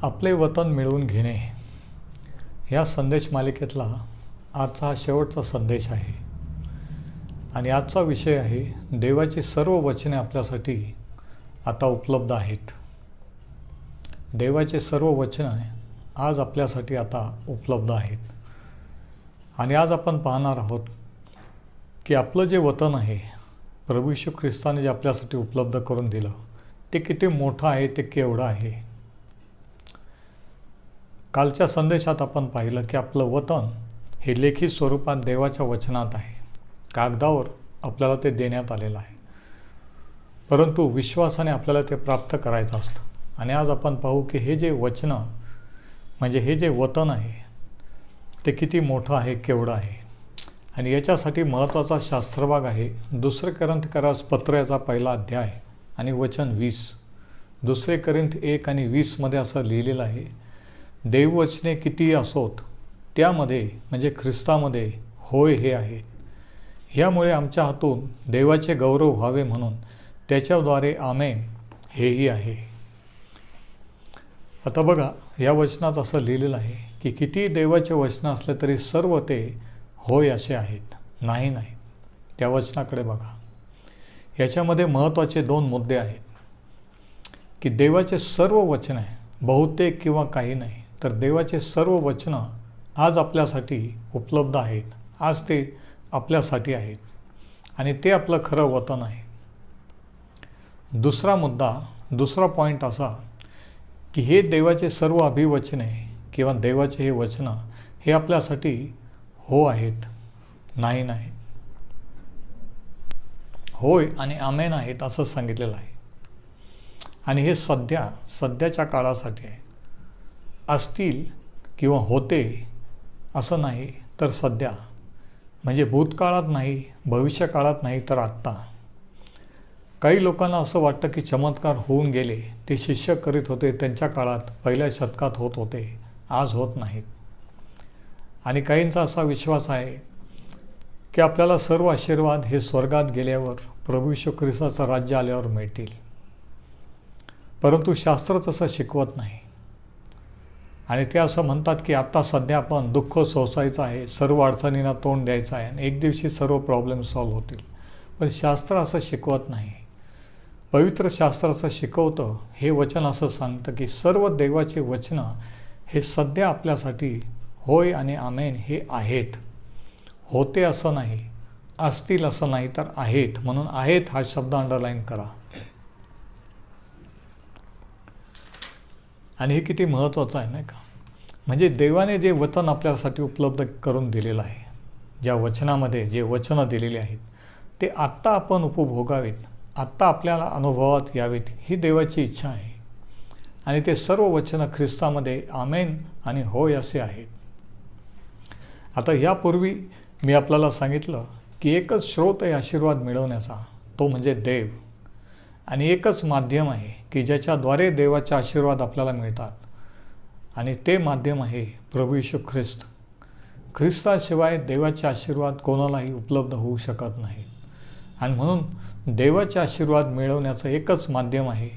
आपले वतन मिळवून घेणे ह्या संदेश मालिकेतला आजचा हा शेवटचा संदेश आहे. आणि आजचा विषय आहे, देवाची सर्व वचने आपल्यासाठी आता उपलब्ध आहेत. देवाचे सर्व वचने आज आपल्यासाठी आता उपलब्ध आहेत. आणि आज आपण पाहणार आहोत की आपलं जे वतन आहे, प्रभू येशू ख्रिस्ताने जे आपल्यासाठी उपलब्ध करून दिलं, ते किती मोठं आहे, ते केवढं आहे. कालच्या संदेशात आपण पाहिलं की आपलं वतन हे लेखी स्वरूपात देवाच्या वचनात आहे. कागदावर आपल्याला ते देण्यात आलेलं आहे, परंतु विश्वासाने आपल्याला ते प्राप्त करायचं असतं. आणि आज आपण पाहू की हे जे वचनं म्हणजे हे जे वतन आहे ते किती मोठं आहे, केवढं आहे. आणि याच्यासाठी महत्त्वाचा शास्त्रभाग आहे 2 कोरिंथीकरास पत्र याचा 1 अध्याय आणि वचन 20. 2 कोरिंथ 1 आणि 20 मध्ये असं लिहिलेलं आहे, देववचने किती असोत त्यामध्ये म्हणजे ख्रिस्तामध्ये होय हे आहे. ह्यामुळे आमच्या हातून देवाचे गौरव व्हावे म्हणून त्याच्याद्वारे आमेन हेही आहे. आता बघा, या वचनात असं लिहिलेलं आहे की किती देवाचे वचनं असले तरी सर्व ते होय असे आहेत, नाही. त्या वचनाकडे बघा. याच्यामध्ये महत्त्वाचे 2 मुद्दे आहेत की देवाचे सर्व वचने बहुतेक किंवा काही नाही, तर देवाचे सर्व वचनं आज आपल्यासाठी उपलब्ध आहेत. आज ते आपल्यासाठी आहेत आणि ते आपलं खरं वतन आहे. दुसरा पॉईंट असा की हे देवाचे सर्व अभिवचने किंवा देवाचे हे वचनं हे आपल्यासाठी हो आहेत, नाही. होय आणि आमेन आहेत असं सांगितलेलं आहे. आणि हे सध्याच्या काळासाठी आहे. असतील किंवा होते असं नाही, तर सध्या म्हणजे भूतकाळात नाही, भविष्यकाळात नाही, तर आत्ता. काही लोकांना असं वाटतं की चमत्कार होऊन गेले, ते शिष्य करीत होते त्यांच्या काळात, पहिल्या शतकात होत होते, आज होत नाहीत. आणि काहींचा असा विश्वास आहे की आपल्याला सर्व आशीर्वाद हे स्वर्गात गेल्यावर प्रभू येशू ख्रिस्ताचं राज्य आल्यावर मिळतील. परंतु शास्त्र तसं शिकवत नाही. आणि ते असं म्हणतात की आत्ता सध्या आपण दुःख सोसायचं आहे, सर्व अडचणींना तोंड द्यायचं आहे आणि एक दिवशी सर्व प्रॉब्लेम सॉल्व्ह होतील. पण शास्त्र असं शिकवत नाही. पवित्र शास्त्र असं शिकवतं, हे वचन असं सांगतं की सर्व देवाचे वचनं हे सध्या आपल्यासाठी होय आणि आमेन हे आहेत. होते असं नाही, असतील असं नाही, तर आहेत. म्हणून आहेत हा शब्द अंडरलाईन करा. आणि हे किती महत्त्वाचं आहे नाही का. म्हणजे देवाने जे वचन आपल्यासाठी उपलब्ध करून दिलेलं आहे, ज्या वचनामध्ये जे वचनं दिलेली आहेत, ते आत्ता आपण उपभोगावेत, आत्ता आपल्याला अनुभवात यावेत, ही देवाची इच्छा आहे. आणि ते सर्व वचनं ख्रिस्तामध्ये आमेन आणि होय असे आहेत. आता यापूर्वी मी आपल्याला सांगितलं की एकच स्रोत आहे आशीर्वाद मिळवण्याचा, तो म्हणजे देव. आणि एकच माध्यम आहे की ज्याच्याद्वारे देवाचे आशीर्वाद आपल्याला मिळतात, आणि ते माध्यम आहे प्रभू येशू ख्रिस्त. ख्रिस्ताशिवाय देवाचे आशीर्वाद कोणालाही उपलब्ध होऊ शकत नाही. आणि म्हणून देवाचे आशीर्वाद मिळवण्याचं एकच माध्यम आहे,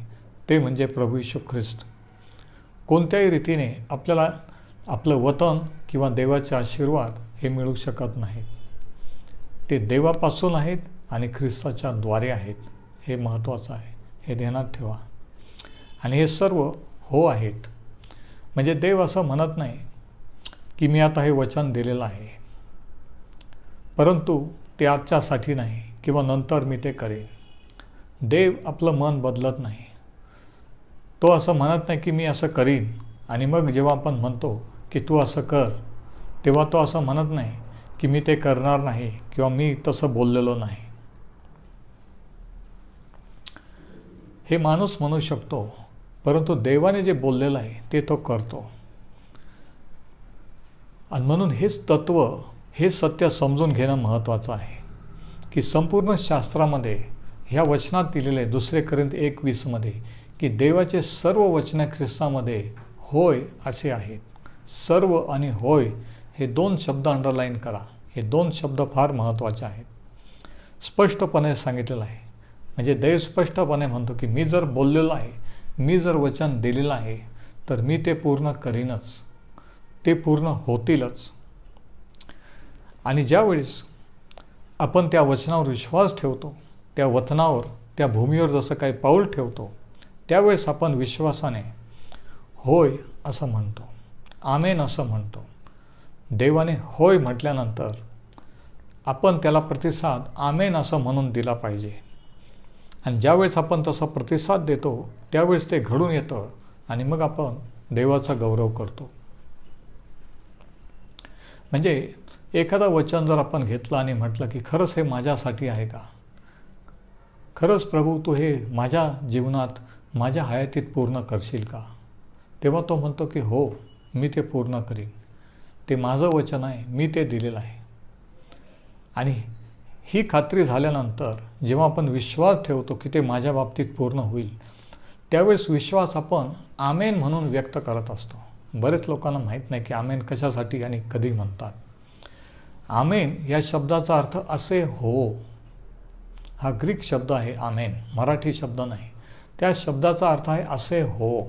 ते म्हणजे प्रभू येशू ख्रिस्त. कोणत्याही रीतीने आपल्याला आपलं वतन किंवा देवाचे आशीर्वाद हे मिळू शकत नाहीत. ते देवापासून आहेत आणि ख्रिस्ताच्या द्वारे आहेत. हे महत्त्वाचं आहे, हे ध्यानात ठेवा. आणि हे सर्व हो आहेत. म्हणजे देव असं म्हणत नाही की मी आता हे वचन दिलेलं आहे, परंतु ते आजच्यासाठी नाही किंवा नंतर मी ते करेन. देव आपलं मन बदलत नाही. तो असं म्हणत नाही की मी असं करीन, आणि मग जेव्हा आपण म्हणतो की तू असं कर, तेव्हा तो असं म्हणत नाही की मी ते करणार नाही किंवा मी तसं बोललेलो नाही. हे माणूस म्हणू शकतो, परंतु देवाने जे बोललेलं आहे ते तो करतो. आणि म्हणून हेच तत्त्व, हे सत्य समजून घेणं महत्त्वाचं आहे की संपूर्ण शास्त्रामध्ये ह्या वचनात दिलेले 2 कोरिंथ 1:20 मध्ये की देवाचे सर्व वचने ख्रिस्तामध्ये होय असे आहेत. सर्व आणि होय हे 2 शब्द अंडरलाईन करा. हे 2 शब्द फार महत्त्वाचे आहेत. स्पष्टपणे सांगितलेलं आहे. म्हणजे देव स्पष्टपणे म्हणतो की मी जर बोललेलो आहे, मी जर वचन दिलेलं आहे, तर मी ते पूर्ण करीनच, ते पूर्ण होतीलच. आणि ज्यावेळेस आपण त्या वचनावर विश्वास ठेवतो, त्या वचनावर, त्या भूमीवर जसं काही पाऊल ठेवतो, त्यावेळेस आपण विश्वासाने होय असं म्हणतो, आमेन असं म्हणतो. देवाने होय म्हटल्यानंतर आपण त्याला प्रतिसाद आमेन असं म्हणून दिला पाहिजे. आणि ज्यावेळेस आपण तसा प्रतिसाद देतो त्यावेळेस ते घडून येतं आणि मग आपण देवाचा गौरव करतो. म्हणजे एखादं वचन जर आपण घेतलं आणि म्हटलं की खरंच हे माझ्यासाठी आहे का, खरंच प्रभू तू हे माझ्या जीवनात, माझ्या हयातीत पूर्ण करशील का, तेव्हा तो म्हणतो की हो मी ते पूर्ण करीन, ते माझं वचन आहे, मी ते दिलेलं आहे. आणि ही खात्री झाल्यानंतर जेव्हा आपण विश्वास ठेवतो की ते माझ्या बाबतीत पूर्ण होईल, त्यावेळेस विश्वास आपण आमेन म्हणून व्यक्त करत असतो. बरेच लोकांना माहीत नाही की आमेन कशासाठी आणि कधी म्हणतात. आमेन या शब्दाचा अर्थ असे हो, हा ग्रीक शब्द आहे आमेन, मराठी शब्द नाही. त्या शब्दाचा अर्थ आहे असे हो.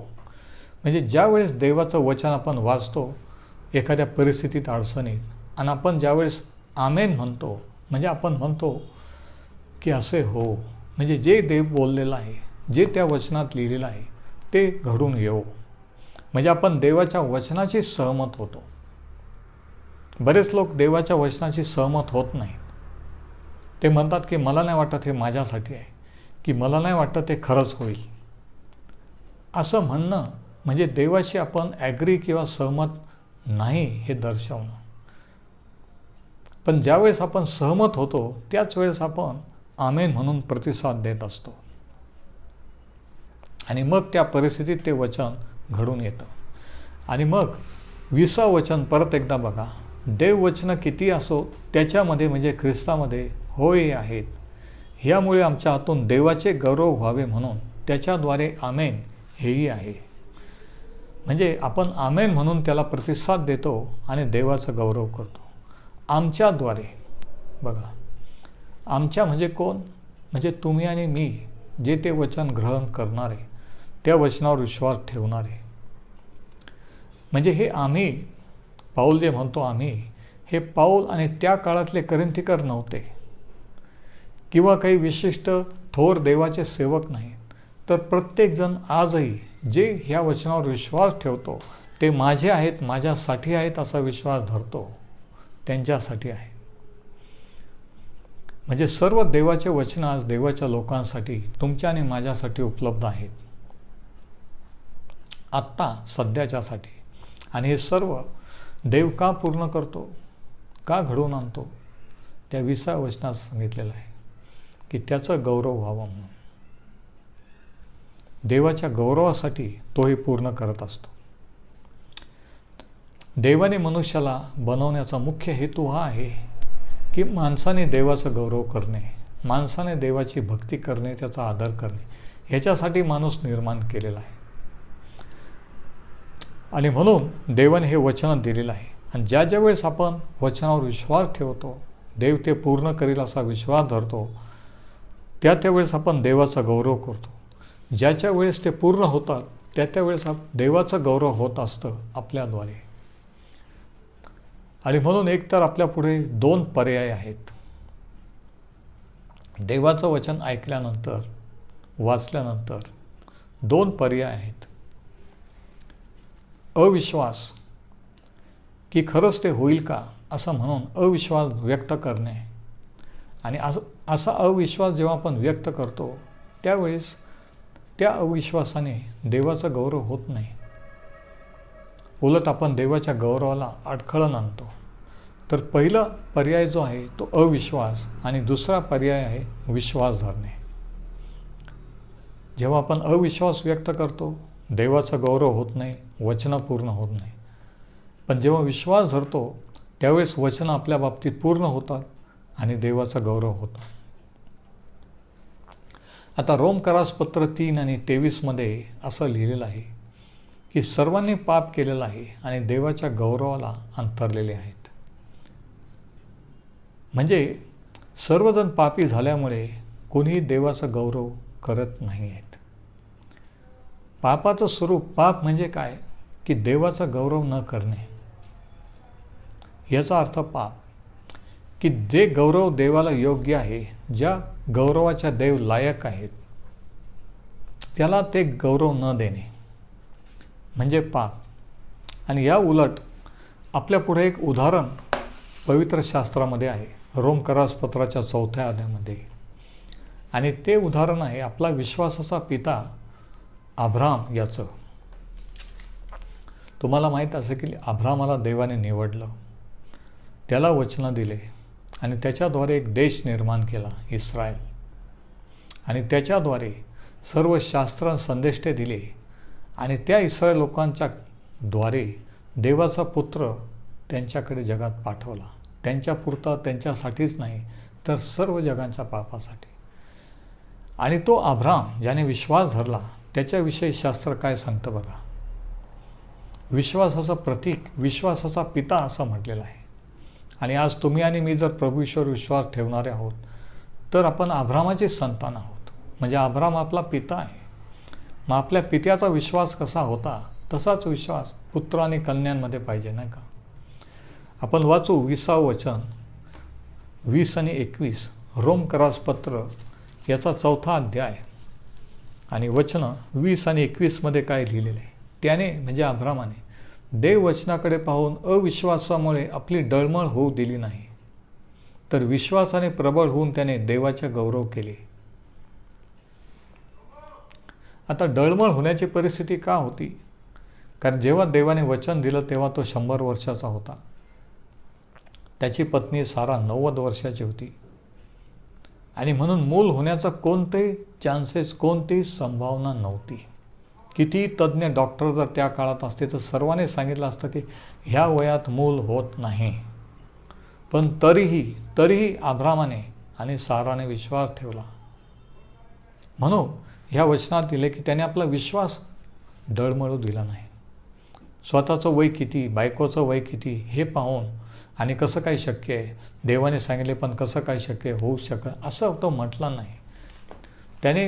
म्हणजे ज्यावेळेस देवाचं वचन आपण वाचतो एखाद्या परिस्थितीत, अडचणीत, आणि आपण ज्यावेळेस आमेन म्हणतो म्हणजे आपण म्हणतो की असे हो, म्हणजे जे देव बोललेलं आहे, जे त्या वचनात लिहिलेलं आहे ते घडून येऊ. म्हणजे आपण देवाच्या वचनाशी सहमत होतो. बरेच लोक देवाच्या वचनाशी सहमत होत नाहीत. ते म्हणतात की मला नाही वाटत हे माझ्यासाठी आहे, की मला नाही वाटत ते खरंच होईल. असं म्हणणं म्हणजे देवाशी आपण ॲग्री किंवा सहमत नाही हे दर्शवणं. पण ज्यावेळेस आपण सहमत होतो त्याच वेळेस आपण आमेन म्हणून प्रतिसाद देत असतो. आणि मग त्या परिस्थितीत ते वचन घडून येतं. आणि मग 20 वचन परत एकदा बघा, देववचनं किती असो त्याच्यामध्ये म्हणजे ख्रिस्तामध्ये होय आहेत. ह्यामुळे आमच्या हातून देवाचे गौरव व्हावे म्हणून त्याच्याद्वारे आमेन हेही आहे. म्हणजे आपण आमेन म्हणून त्याला प्रतिसाद देतो आणि देवाचा गौरव करतो आमच्याद्वारे. बघा, आमच्या म्हणजे कोण, म्हणजे तुम्ही आणि मी, जे ते वचन ग्रहण करणारे, त्या वचनावर विश्वास ठेवणारे. म्हणजे हे आम्ही, पाऊल जे म्हणतो आम्ही, हे पाऊल आणि त्या काळातले करिंथीकर नव्हते किंवा काही विशिष्ट थोर देवाचे सेवक नाहीत. तर प्रत्येकजण आजही जे ह्या वचनावर विश्वास ठेवतो ते माझे आहेत, माझ्यासाठी आहेत असा विश्वास धरतो, त्यांच्यासाठी आहे. म्हणजे सर्व देवाचे वचन आज देवाच्या लोकांसाठी, तुमच्या आणि माझ्यासाठी उपलब्ध आहेत, आत्ता सध्याच्यासाठी. आणि हे सर्व देव का पूर्ण करतो, का घडवून आणतो, त्या 20 वचनात सांगितलेलं आहे की त्याचा गौरव व्हावा म्हणून. देवाच्या गौरवासाठी तो हे पूर्ण करत असतो. देवाने मनुष्याला बनवण्याचा मुख्य हेतू हा आहे की माणसाने देवाचा गौरव करणे, माणसाने देवाची भक्ती करणे, त्याचा आदर करणे, ह्याच्यासाठी माणूस निर्माण केलेला आहे. आणि म्हणून देवाने हे वचन दिलेलं आहे. आणि ज्या वेळेस आपण वचनावर विश्वास ठेवतो, देव ते पूर्ण करील असा विश्वास धरतो, त्या वेळेस आपण देवाचा गौरव करतो. ज्याच्या वेळेस ते पूर्ण होतात त्या वेळेस देवाचं गौरव होत असतं आपल्याद्वारे. आणि म्हणून एकतर आपल्या पुढे 2 पर्याय आहेत. देवाचं वचन ऐकल्यानंतर, वाचल्यानंतर 2 पर्याय आहेत. अविश्वास, की खरंच ते होईल का असं म्हणून अविश्वास व्यक्त करणे. आणि असा अविश्वास जेव्हा आपण व्यक्त करतो त्यावेळेस त्या अविश्वासाने देवाचा गौरव होत नाही, उलट आपण देवाच्या गौरवाला अडखळण आणतो. तर पहिला पर्याय जो आहे तो अविश्वास आणि दुसरा पर्याय आहे विश्वास धरणे. जेव्हा आपण अविश्वास व्यक्त करतो देवाचा गौरव होत नाही, वचनं पूर्ण होत नाही. पण जेव्हा विश्वास धरतो त्यावेळेस वचनं आपल्या बाबतीत पूर्ण होतात आणि देवाचा गौरव होतो. आता रोमकरासपत्र 3 आणि 23 असं लिहिलेलं आहे की सर्वांनी पाप केलेलं आहे आणि देवाच्या गौरवाला अंतरलेले आहेत. म्हणजे सर्वजण पापी झाल्यामुळे कोणीही देवाचा गौरव करत नाही आहेत. पापाचं स्वरूप, पाप म्हणजे काय की देवाचा गौरव न करणे, याचा अर्थ पाप की जे गौरव देवाला योग्य आहे, ज्या गौरवाच्या देव लायक आहेत, त्याला ते गौरव न देणे म्हणजे पाप. आणि या उलट आपल्यापुढे एक उदाहरण पवित्र शास्त्रामध्ये आहे, रोमकरासपत्राच्या 4थ्या अध्यायामध्ये. आणि ते उदाहरण आहे आपला विश्वासाचा पिता अब्राम याचं. तुम्हाला माहीत असेल की अब्रामाला देवाने निवडलं, त्याला वचनं दिले आणि त्याच्याद्वारे एक देश निर्माण केला, इस्रायल. आणि त्याच्याद्वारे सर्व शास्त्र संदेष्टे दिले आणि त्या इस्रायल लोकांच्या द्वारे देवाचा पुत्र त्यांच्याकडे जगात पाठवला, त्यांच्यापुरता त्यांच्यासाठीच नाही तर सर्व जगांच्या पापासाठी. आणि तो अब्राम ज्याने विश्वास धरला, त्याच्याविषयी शास्त्र काय सांगतं बघा. विश्वासाचं प्रतीक, विश्वासाचा पिता असं म्हटलेलं आहे. आणि आज तुम्ही आणि मी जर प्रभूश्वर विश्वास ठेवणारे आहोत तर आपण अब्रामाचे संतान आहोत, म्हणजे अब्राम आपला पिता आहे. मग आपल्या पित्याचा विश्वास कसा होता तसाच विश्वास पुत्र आणि कन्यांमध्ये पाहिजे, नाही का. आपण वाचू 20वे वचन 20 आणि 21 रोमकरासपत्र याचा 4था अध्याय आणि वचनं 20 आणि 21मध्ये काय लिहिलेलं आहे. त्याने म्हणजे अब्रामाने देव वचनाकडे पाहून अविश्वासामुळे आपली डळमळ होऊ दिली नाही, तर विश्वासाने प्रबळ होऊन त्याने देवाचे गौरव केले. आता डळमळ होण्याची परिस्थिती का होती? कारण जेव्हा देवाने वचन दिलं तेव्हा तो 100 वर्षाचा होता. त्याची पत्नी सारा 90 वर्षाची होती. आणि म्हणून मूल होण्याचा कोणतेही चान्सेस, कोणतीही संभावना नव्हती. किती तज्ज्ञ डॉक्टर जर त्या काळात असते तर सर्वांनी सांगितलं असतं की ह्या वयात मूल होत नाही. पण तरीही अब्रामाने आणि साराने विश्वास ठेवला. म्हणून ह्या वचनात दिले की त्याने आपला विश्वास डळमळू दिला नाही. स्वतःचं वय किती, बायकोचं वय किती हे पाहून आणि कसं काय शक्य आहे, देवाने सांगितले पण कसं काय शक्य होऊ शकत असं तो म्हटला नाही. त्याने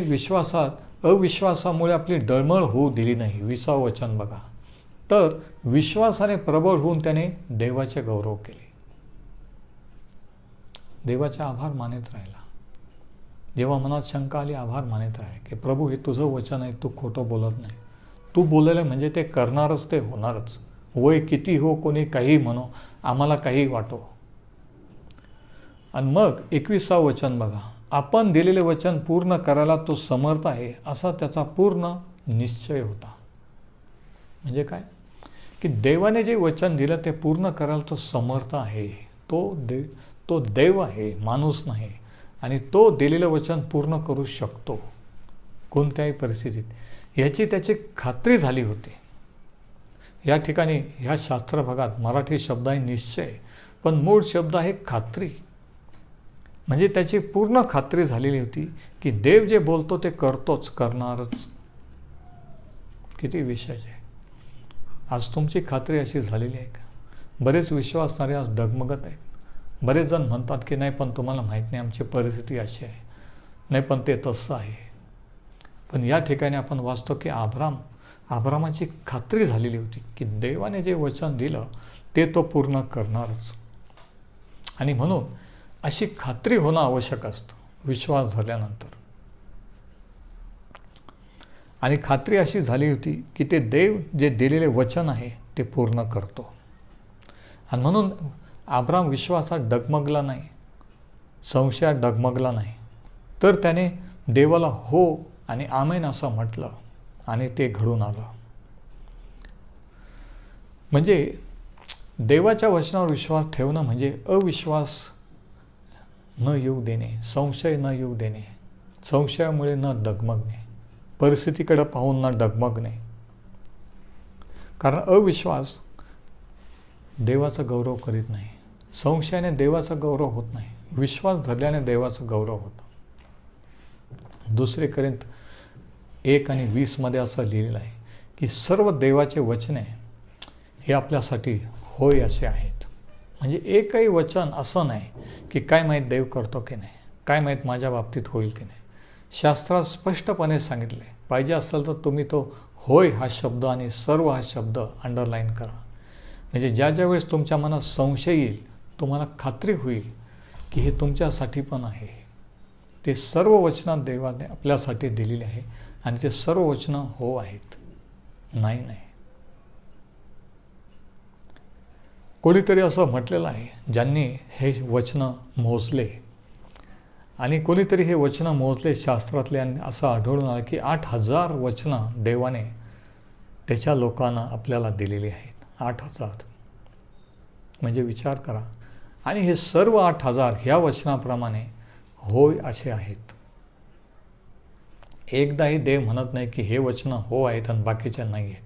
अविश्वासामुळे आपली डळमळ होऊ दिली नाही. 20वे वचन बघा. तर विश्वासाने प्रबळ होऊन त्याने देवाचे गौरव केले, देवाचे आभार मानित राहिला. जेव्हा मनात शंका आली, आभार मानित राहा की प्रभू हे तुझं वचन आहे, तू खोटं बोलत नाही, तू बोललेलं म्हणजे ते करणारच, ते होणारच. वय किती हो, कोणी काही म्हणो, आम्हाला काही वाटो. आणि मग 21वे वचन बघा. आपण दिलेले वचन पूर्ण करायला तो समर्थ आहे असा त्याचा पूर्ण निश्चय होता. म्हणजे काय की देवाने जे वचन दिलं ते पूर्ण करायला तो समर्थ आहे. तो देव आहे, माणूस नाही. आणि तो दिलेलं वचन पूर्ण करू शकतो कोणत्याही परिस्थितीत, ह्याची त्याची खात्री झाली होती. या ठिकाणी ह्या शास्त्र भागात मराठी शब्द आहे निश्चय, पण मूळ शब्द आहे खात्री. म्हणजे त्याची पूर्ण खात्री झालेली होती की देव जे बोलतो ते करतोच, करणारच. किती विशेष आहे. आज तुमची खात्री अशी झालेली आहे का? बरेच विश्वासणारे आज डगमगत आहेत. बरेच जण म्हणतात की नाही पण तुम्हाला माहीत नाही, आमची परिस्थिती अशी आहे, नाही पण ते तसं आहे. पण या ठिकाणी आपण वाचतो की अब्रामाची खात्री झालेली होती की देवाने जे वचन दिलं ते तो पूर्ण करणारच. आणि म्हणून अशी खात्री होणं आवश्यक असतं विश्वास धरल्यानंतर. आणि खात्री अशी झाली होती की ते देव जे दिलेले वचन आहे ते पूर्ण करतो. आणि म्हणून अब्राम विश्वासात डगमगला नाही, संशयात डगमगला नाही, तर त्याने देवाला हो आणि आमेन असं म्हटलं आणि ते घडून आलं. म्हणजे देवाच्या वचनावर विश्वास ठेवणं म्हणजे अविश्वास न येऊ देणे, संशय न येऊ देणे, संशयामुळे न डगमगणे, परिस्थितीकडे पाहून न डगमगणे. कारण अविश्वास देवाचा गौरव करीत नाही, संशयाने देवाचा गौरव होत नाही, विश्वास धरल्याने देवाचा गौरव होतो. 2 कोरिंथ 1 आणि 20 असं लिहिलेलं आहे की सर्व देवाचे वचने हे आपल्यासाठी होय असे आहेत. म्हणजे एकही वचन असं नाही की काय माहीत देव करतो की नाही, काय माहीत माझ्या बाबतीत होईल की नाही. शास्त्रात स्पष्टपणे सांगितले, पाहिजे असेल तर तुम्ही तो होय हा शब्द आणि सर्व हा शब्द अंडरलाईन करा. म्हणजे ज्या वेळेस तुमच्या मनात संशय येईल, तुम्हाला खात्री होईल की हे तुमच्यासाठी पण आहे. ते सर्व वचनं देवाने आपल्यासाठी दिलेली आहे आणि ते सर्व वचनं हो आहेत. नाही. कोणीतरी असं म्हटलेलं आहे, ज्यांनी हे वचनं मोजले आणि कोणीतरी हे वचनं मोजले शास्त्रातले आणि असं आढळून आलं की 8,000 वचनं देवाने त्याच्या लोकांना आपल्याला दिलेली आहेत. 8,000. म्हणजे विचार करा. आणि हे सर्व 8,000 ह्या वचनाप्रमाणे होय असे आहेत. एकदाही देव म्हणत नाही की हे वचनं हो आहेत आणि बाकीचे नाही आहेत.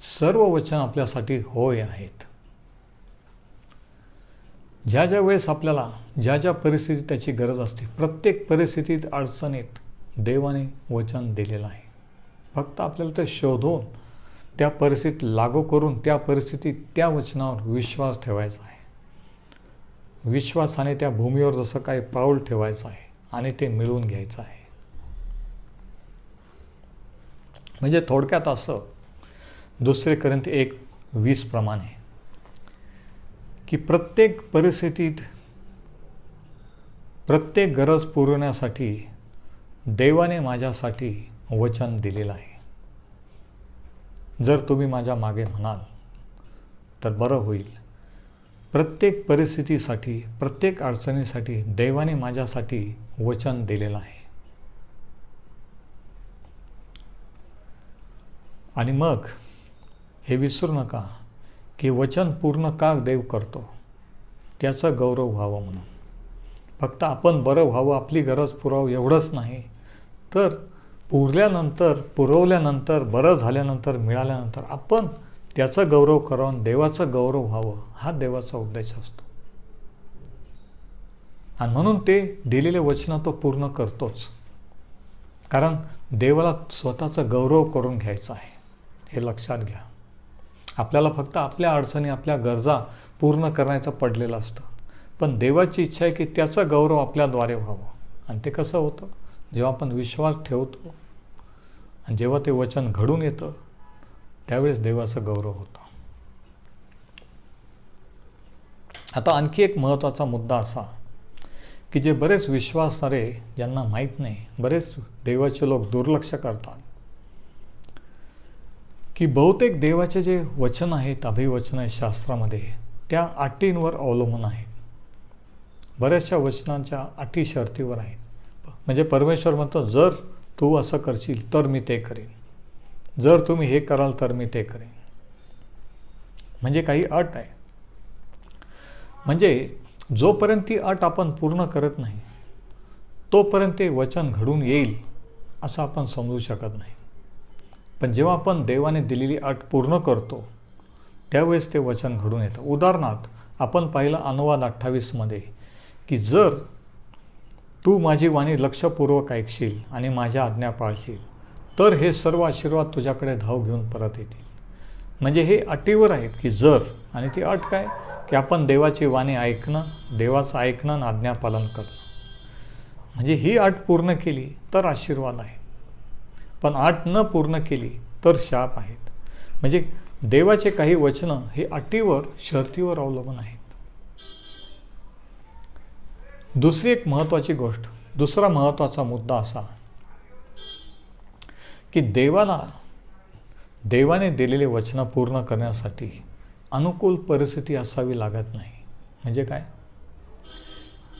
सर्व वचन आपल्यासाठी होय आहेत. ज्या वेळेस आपल्याला ज्या परिस्थितीत त्याची गरज असते, प्रत्येक परिस्थितीत अडचणीत देवाने वचन दिलेलं आहे. फक्त आपल्याला ते शोधून त्या परिस्थितीत लागू करून त्या परिस्थितीत त्या वचनावर विश्वास ठेवायचा आहे. विश्वासाने त्या भूमीवर जसं काही पाऊल ठेवायचं आहे आणि ते मिळवून घ्यायचं आहे. म्हणजे थोडक्यात असं 2 कोरिंथी 1:20 प्रमाणे की प्रत्येक परिस्थितीत प्रत्येक गरज पुरवण्यासाठी देवाने माझ्यासाठी वचन दिलेलं आहे. जर तुम्ही माझ्या मागे म्हणाल तर बरं होईल. प्रत्येक परिस्थितीसाठी प्रत्येक अडचणीसाठी देवाने माझ्यासाठी वचन दिलेलं आहे. आणि मग हे विसरू नका की वचन पूर्ण का देव करतो, त्याचा गौरव व्हावा म्हणून. फक्त आपण बरं व्हावं, आपली गरज पुरावं एवढंच नाही, तर पुरवल्यानंतर बरं झाल्यानंतर मिळाल्यानंतर आपण त्याचा गौरव करावं, देवाचा गौरव व्हावं, हा देवाचा उद्देश असतो. आणि म्हणून ते दिलेले वचन तो पूर्ण करतोच. कारण देवाला स्वतःचा गौरव करून घ्यायचा आहे. हे लक्षात घ्या. आपल्याला फक्त आपल्या अडचणी आपल्या गरजा पूर्ण करण्याचं पडलेलं असतं, पण देवाची इच्छा आहे की त्याचा गौरव आपल्याद्वारे व्हावं. आणि ते कसं होतं? जेव्हा आपण विश्वास ठेवतो आणि जेव्हा ते वचन घडून येतं त्यावेळेस देवाचा गौरव होतो. आता आणखी एक महत्त्वाचा मुद्दा असा की जे बरेच विश्वासणारे ज्यांना माहीत नाही, बरेच देवाचे लोक दुर्लक्ष करतात की बहुतेक देवाचे जे वचन आहेत, अभिवचन आहे शास्त्रामध्ये, त्या अटींवर अवलंबून आहेत. बऱ्याचशा वचनांच्या अटी शर्तीवर आहेत. म्हणजे परमेश्वर म्हणतो, जर तू असं करशील तर मी ते करेन, जर तुम्ही हे कराल तर मी ते करेन. म्हणजे काही अट आहे. म्हणजे जोपर्यंत ती अट आपण पूर्ण करत नाही तोपर्यंत ते वचन घडून येईल असं आपण समजू शकत नाही. पण जेव्हा आपण देवाने दिलेली अट पूर्ण करतो त्यावेळेस ते वचन घडून येतं. उदाहरणार्थ आपण पाहिलं अनुवाद 28 मध्ये की जर तू माझी वाणी लक्षपूर्वक ऐकशील आणि माझ्या आज्ञा पाळशील तर हे सर्व आशीर्वाद तुझ्याकडे धाव घेऊन परत येतील. म्हणजे हे अटीवर आहेत की जर, आणि ती अट काय की आपण देवाची वाणी ऐकणं, देवाचं ऐकणं आणि आज्ञापालन करणं. म्हणजे ही अट पूर्ण केली तर आशीर्वाद आहे, पण अट न पूर्ण केली तर शाप आहेत. म्हणजे देवाचे काही वचनं हे अटीवर शर्तीवर अवलंबून आहेत. दुसरी एक महत्त्वाची गोष्ट, दुसरा महत्त्वाचा मुद्दा असा की देवाने दिलेले वचनं पूर्ण करण्यासाठी अनुकूल परिस्थिती असावी लागत नाही. म्हणजे काय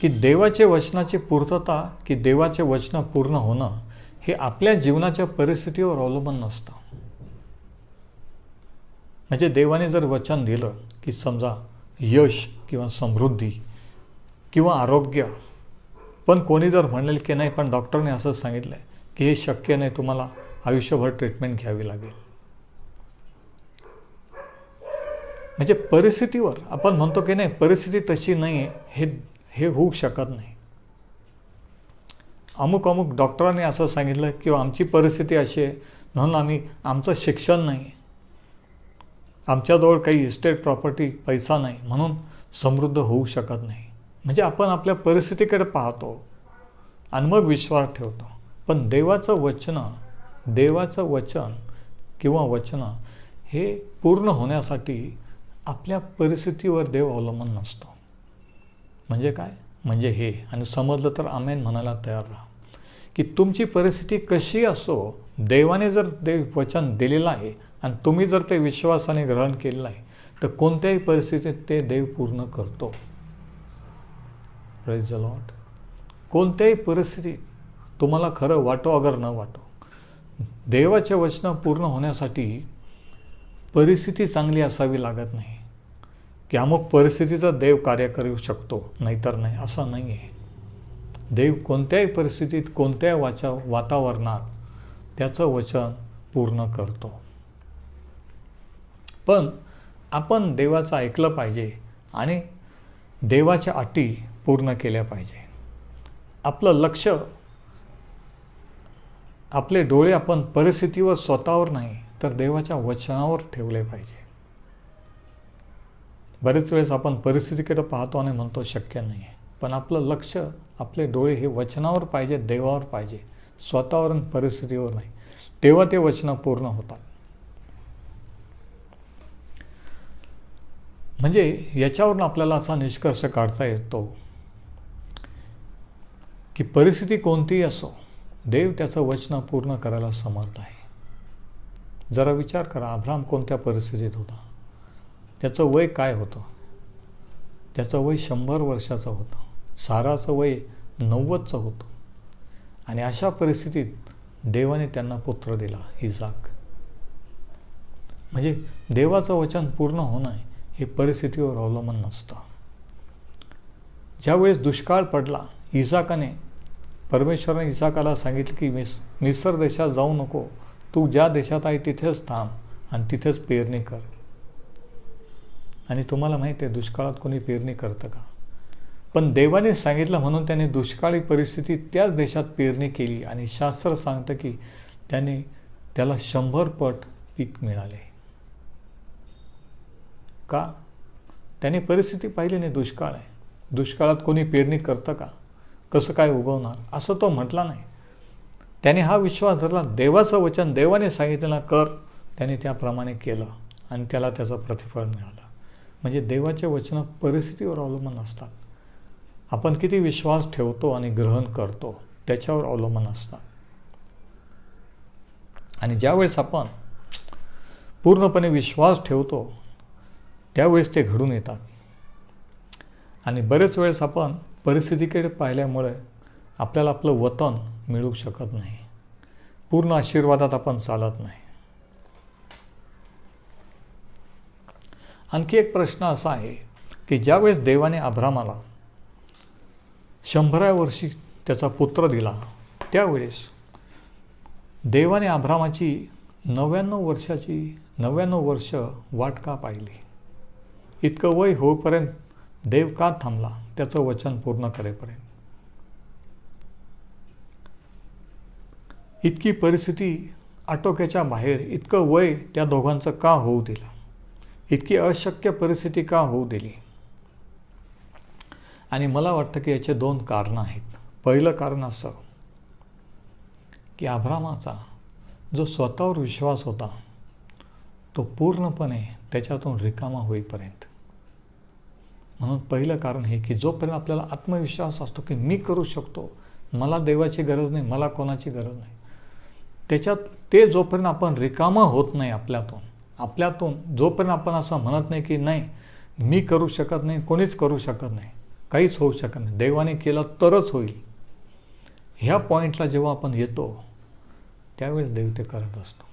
की देवाचे वचनाची पूर्तता की देवाचे वचन पूर्ण होणं हे आपल्या जीवनाच्या परिस्थितीवर अवलंबून नसतं. म्हणजे देवाने जर वचन दिलं की समजा यश किंवा समृद्धी किंवा आरोग्य, पण कोणी जर म्हणेल की नाही पण डॉक्टरने असं सांगितलं आहे की हे शक्य नाही, तुम्हाला आयुष्यभर ट्रीटमेंट घ्यावी लागेल. म्हणजे परिस्थितीवर आपण म्हणतो की नाही परिस्थिती तशी नाही आहे, हे होऊ शकत नाही. अमुक डॉक्टरांनी असं सांगितलं किंवा आमची परिस्थिती अशी आहे म्हणून आमचं शिक्षण नाही, आमच्याजवळ काही इस्टेट प्रॉपर्टी पैसा नाही म्हणून समृद्ध होऊ शकत नाही. म्हणजे आपण आपल्या परिस्थितीकडे पाहतो आणि मग विश्वास ठेवतो. पण देवाचं वचन देवाचं वचन किंवा वचनं हे पूर्ण होण्यासाठी आपल्या परिस्थितीवर देव अवलंबून नसतो. म्हणजे काय? म्हणजे हे, आणि समजलं तर आमेन म्हणायला तयार राहा, की तुमची परिस्थिती कशी असो, देवाने जर देव वचन दिलेलं आहे आणि तुम्ही जर ते विश्वासाने ग्रहण केलेलं आहे, तर कोणत्याही परिस्थितीत ते देव पूर्ण करतो. Praise the Lord. कोणत्याही परिस्थितीत तुम्हाला खरं वाटो अगर न वाटो, देवाचे वचन पूर्ण होण्यासाठी परिस्थिती चांगली असावी लागत नाही, की अमुक परिस्थितीचं देव कार्य करू शकतो नाहीतर नाही, असं नाही आहे. देव कोणत्याही परिस्थितीत, कोणत्याही वातावरणात त्याचं वचन पूर्ण करतो. पण आपण देवाचं ऐकलं पाहिजे आणि देवाच्या अटी पूर्ण केल्या पाहिजे. आपलं लक्ष, आपले डोळे आपण परिस्थितीवर, स्वतःवर नाही तर देवाच्या वचनावर ठेवले पाहिजे. बरेच वेळेस आपण परिस्थितीकडे पाहतो आणि म्हणतो शक्य नाही आहे, पण आपलं लक्ष, आपले डोळे हे वचनावर पाहिजे, देवावर पाहिजे, स्वतःवर आणि परिस्थितीवर नाही. तेव्हा ते वचनं पूर्ण होतात. म्हणजे याच्यावरून आपल्याला असा निष्कर्ष काढता येतो की परिस्थिती कोणतीही असो, देव त्याचं वचन पूर्ण करायला समर्थ आहे. जरा विचार करा, अब्राम कोणत्या परिस्थितीत होता, त्याचं वय काय होतं? त्याचं वय 100 वर्षाचं होतं. साराचं वय 90चं होतं. आणि अशा परिस्थितीत देवाने त्यांना पुत्र दिला, इसाक. म्हणजे देवाचं वचन पूर्ण होणं हे परिस्थितीवर अवलंबून नसतं. ज्यावेळेस दुष्काळ पडला, परमेश्वराने इसाकाला सांगितलं की मिस्र देशात जाऊ नको, तू ज्या देशात आहे तिथेच थांब आणि तिथेच पेरणी कर. आणि तुम्हाला माहिती आहे दुष्काळात कोणी पेरणी करतं का? पण देवाने सांगितलं म्हणून त्याने दुष्काळी परिस्थितीत त्याच देशात पेरणी केली आणि शास्त्र सांगतं की त्याला 100 पट पीक मिळाले. का? त्याने परिस्थिती पाहिली नाही. दुष्काळ आहे, दुष्काळात कोणी पेरणी करतं का? कसं काय उगवणार? असं तो म्हटला नाही. त्याने हा विश्वास धरला, देवाचं वचन देवाने सांगितलं कर, त्याने त्याप्रमाणे केलं आणि त्याला त्याचं प्रतिफळ मिळालं. म्हणजे देवाचे वचन परिस्थितीवर अवलंबून असतात. आपण किती विश्वास ठेवतो आणि ग्रहण करतो त्याच्यावर अवलंबून असतात. आणि ज्यावेळेस आपण पूर्णपणे विश्वास ठेवतो त्यावेळेस ते घडून येतात. आणि बरेच वेळेस आपण परिस्थितीकडे पाहिल्यामुळे आपल्याला आपलं वतन मिळू शकत नाही, पूर्ण आशीर्वादात आपण चालत नाही. आणखी एक प्रश्न असा आहे की ज्यावेळेस देवाने अब्रामाला 100व्या वर्षी त्याचा पुत्र दिला, त्यावेळेस देवाने अब्रामाची 99 वर्ष वाट का पाहिली? इतकं वय होईपर्यंत देव का थांबला त्याचं वचन पूर्ण करेपर्यंत? इतकी परिस्थिती आटोक्याच्या बाहेर, इतकं वय त्या दोघांचं का होऊ दिलं? इतकी अशक्य परिस्थिती का होऊ दिली? आणि मला वाटतं की याचे 2 कारणं आहेत. पहिलं कारण असं की अब्रामाचा जो स्वतःवर विश्वास होता तो पूर्णपणे त्याच्यातून रिकामा होईपर्यंत. म्हणून पहिलं कारण हे की जोपर्यंत आपल्याला आत्मविश्वास असतो की मी करू शकतो, मला देवाची गरज नाही, मला कोणाची गरज नाही, ते जोपर्यंत आपण रिकामा होत नाही आपल्यातून जोपर्यंत आपण असं म्हणत नाही की नाही मी करू शकत नाही, कोणीच करू शकत नाही, काहीच होऊ शकत नाही, देवाने केलं तरच होईल, ह्या पॉईंटला जेव्हा आपण येतो त्यावेळेस देव ते करत असतो.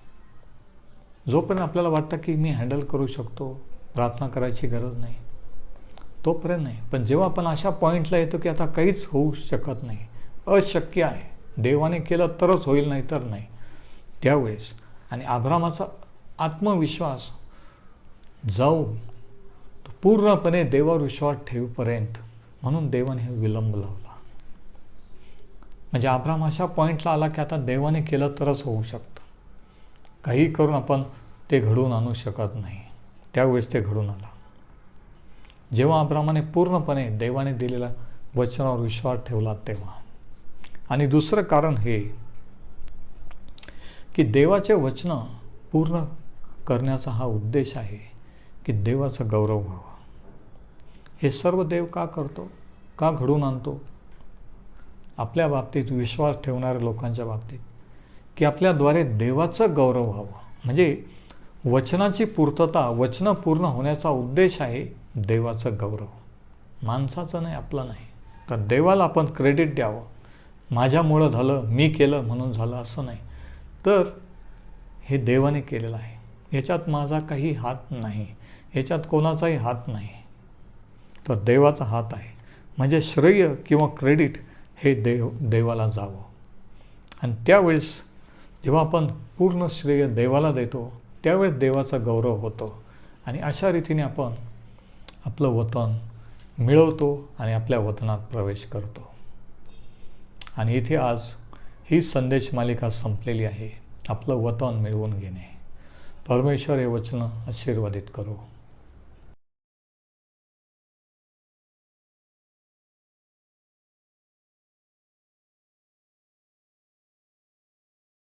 जोपर्यंत आपल्याला वाटतं की मी हँडल करू शकतो, प्रार्थना करायची गरज नाही, तोपर्यंत नाही. पण जेव्हा आपण अशा पॉईंटला येतो की आता काहीच होऊ शकत नाही, अशक्य आहे, देवाने केलं तरच होईल नाही तर नाही, त्यावेळेस आणि अब्रामाचा आत्मविश्वास जाऊन पूर्णपणे देवावर विश्वास ठेवपर्यंत, म्हणून देवाने हे विलंब लावला. म्हणजे अब्राम अशा पॉईंटला आला की आता देवाने केलं तरच होऊ शकतं, काही करून आपण ते घडवून आणू शकत नाही. त्यावेळेस ते घडून आला जेव्हा अब्रामाने पूर्णपणे देवाने दिलेल्या वचनावर विश्वास ठेवला तेव्हा. आणि दुसरं कारण हे की देवाचे वचनं पूर्ण करण्याचा हा उद्देश आहे की देवाचा गौरव व्हावा. हे सर्व देव का करतो, का घडवून आणतो? आपल्या बाबतीत विश्वास ठेवणाऱ्या लोकांच्या बाबतीत, की आपल्याद्वारे देवाचं गौरव व्हावं. म्हणजे वचनाची पूर्तता, वचनं पूर्ण होण्याचा उद्देश आहे देवाचं गौरव, माणसाचं नाही, आपलं नाही. तर देवाला आपण क्रेडिट द्यावं. माझ्यामुळं झालं, मी केलं म्हणून झालं असं नाही. तर हे देवाने केलेलं आहे, याच्यात माझा काही हात नाही, याच्यात कोणाचाही हात नाही. तर देवाचा हात आहे. म्हणजे श्रेय किंवा क्रेडिट हे देवाला जावं. आणि त्यावेळेस जेव्हा आपण पूर्ण श्रेय देवाला देतो त्यावेळेस देवाचा गौरव होतो. आणि अशा रीतीने आपण आपलं वतन मिळवतो आणि आपल्या वतनात प्रवेश करतो. आणि इथे आज ही संदेश मालिका संपलेली आहे, आपलं वतन मिळवून घेणे. परमेश्वर हे वचन आशीर्वादित करो.